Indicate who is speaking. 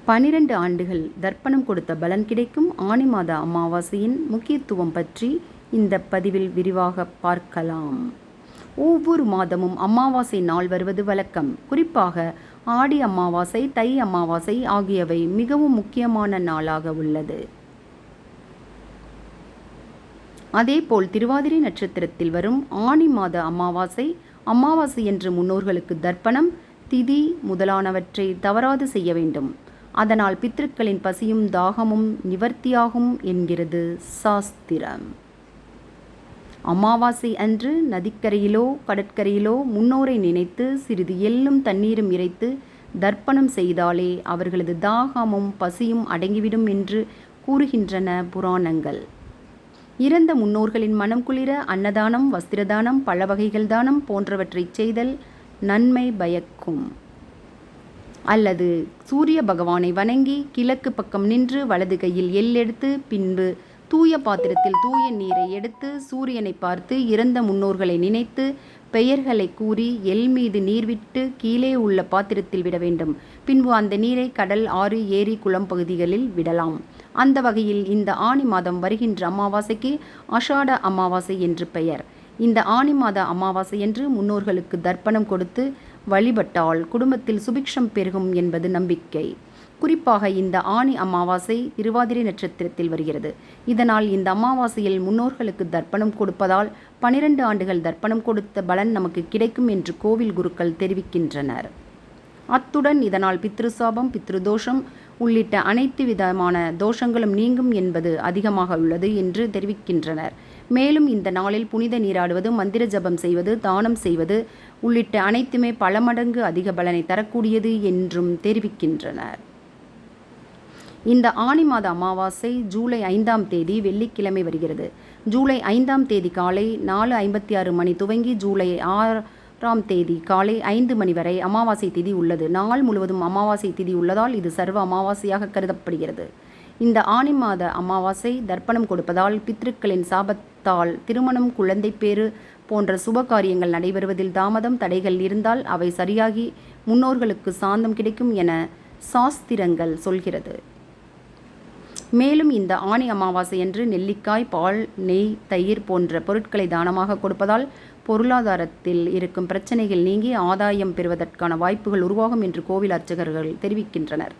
Speaker 1: 12 ஆண்டுகள் தர்ப்பணம் கொடுத்த பலன் கிடைக்கும் ஆனி மாத அமாவாசையின் முக்கியத்துவம் பற்றி இந்த பதிவில் விரிவாக பார்க்கலாம். ஒவ்வொரு மாதமும் அமாவாசை நாள் வருவது வழக்கம். குறிப்பாக ஆடி அமாவாசை, தை அமாவாசை ஆகியவை மிகவும் முக்கியமான நாளாக உள்ளது. அதேபோல் திருவாதிரை நட்சத்திரத்தில் வரும் ஆனி மாத அமாவாசை என்று முன்னோர்களுக்கு தர்ப்பணம், திதி முதலானவற்றை தவறாது செய்ய வேண்டும். அதனால் பித்ருக்களின் பசியும் தாகமும் நிவர்த்தியாகும் என்கிறது சாஸ்திரம். அமாவாசை அன்று நதிக்கரையிலோ கடற்கரையிலோ முன்னோரை நினைத்து சிறிது எள்ளும் தண்ணீரும் இறைத்து தர்ப்பணம் செய்தாலே அவர்களது தாகமும் பசியும் அடங்கிவிடும் என்று கூறுகின்றன புராணங்கள். இறந்த முன்னோர்களின் மனம் குளிர அன்னதானம், வஸ்திரதானம், பழ வகைகள் தானம் போன்றவற்றை செய்தல் நன்மை பயக்கும். அல்லது சூரிய பகவானை வணங்கி கிழக்கு பக்கம் நின்று வலது கையில் எள் எடுத்து பின்பு தூய பாத்திரத்தில் தூய நீரை எடுத்து சூரியனை பார்த்து இறந்த முன்னோர்களை நினைத்து பெயர்களை கூறி எள் மீது நீர் விட்டு கீழே உள்ள பாத்திரத்தில் விட வேண்டும். பின்பு அந்த நீரை கடல், ஆறு, ஏரி, குளம் பகுதிகளில் விடலாம். அந்த வகையில் இந்த ஆனி மாதம் வருகின்ற அமாவாசைக்கு ஆஷாட அமாவாசை என்று பெயர். இந்த ஆனி மாத அமாவாசையன்று முன்னோர்களுக்கு தர்ப்பணம் கொடுத்து வழிபட்டால் குடும்பத்தில் சுபிக்ஷம் பெருகும் என்பது நம்பிக்கை. குறிப்பாக இந்த ஆனி அமாவாசை திருவாதிரை நட்சத்திரத்தில் வருகிறது. இதனால் இந்த அமாவாசையில் முன்னோர்களுக்கு தர்ப்பணம் கொடுப்பதால் 12 ஆண்டுகள் தர்ப்பணம் கொடுத்த பலன் நமக்கு கிடைக்கும் என்று கோவில் குருக்கள் தெரிவிக்கின்றனர். அத்துடன் இதனால் பித்ருசாபம், பித்ருதோஷம் உள்ளிட்ட அனைத்து விதமான தோஷங்களும் நீங்கும் என்பது அதிகமாக உள்ளது என்று தெரிவிக்கின்றனர். மேலும் இந்த நாளில் புனித நீராடுவது, மந்திர ஜபம் செய்வது, தானம் செய்வது உள்ளிட்ட அனைத்துமே பல மடங்கு அதிக பலனை தரக்கூடியது என்றும் தெரிவிக்கின்றனர். இந்த ஆனி மாத அமாவாசை ஜூலை 5ஆம் தேதி வெள்ளிக்கிழமை வருகிறது. ஜூலை 5ஆம் தேதி காலை 4:56 மணி துவங்கி ஜூலை 6ஆம் தேதி காலை 5 மணி வரை அமாவாசை திதி உள்ளது. நாள் முழுவதும் அமாவாசை திதி உள்ளதால் இது சர்வ அமாவாசையாக கருதப்படுகிறது. இந்த ஆனி மாத அமாவாசை தர்ப்பணம் கொடுப்பதால் பித்ருக்களின் சாபத்தால் திருமணம், குழந்தை பேறு போன்ற சுப காரியங்கள் நடைபெறுவதில் தாமதம், தடைகள் இருந்தால் அவை சரியாகி முன்னோர்களுக்கு சாந்தம் கிடைக்கும் என சாஸ்திரங்கள் சொல்கிறது. மேலும் இந்த ஆனி அமாவாசையன்று நெல்லிக்காய், பால், நெய், தயிர் போன்ற பொருட்களை தானமாக கொடுப்பதால் பொருளாதாரத்தில் இருக்கும் பிரச்சனைகள் நீங்கி ஆதாயம் பெறுவதற்கான வாய்ப்புகள் உருவாகும் என்று கோவில் அர்ச்சகர்கள் தெரிவிக்கின்றனர்.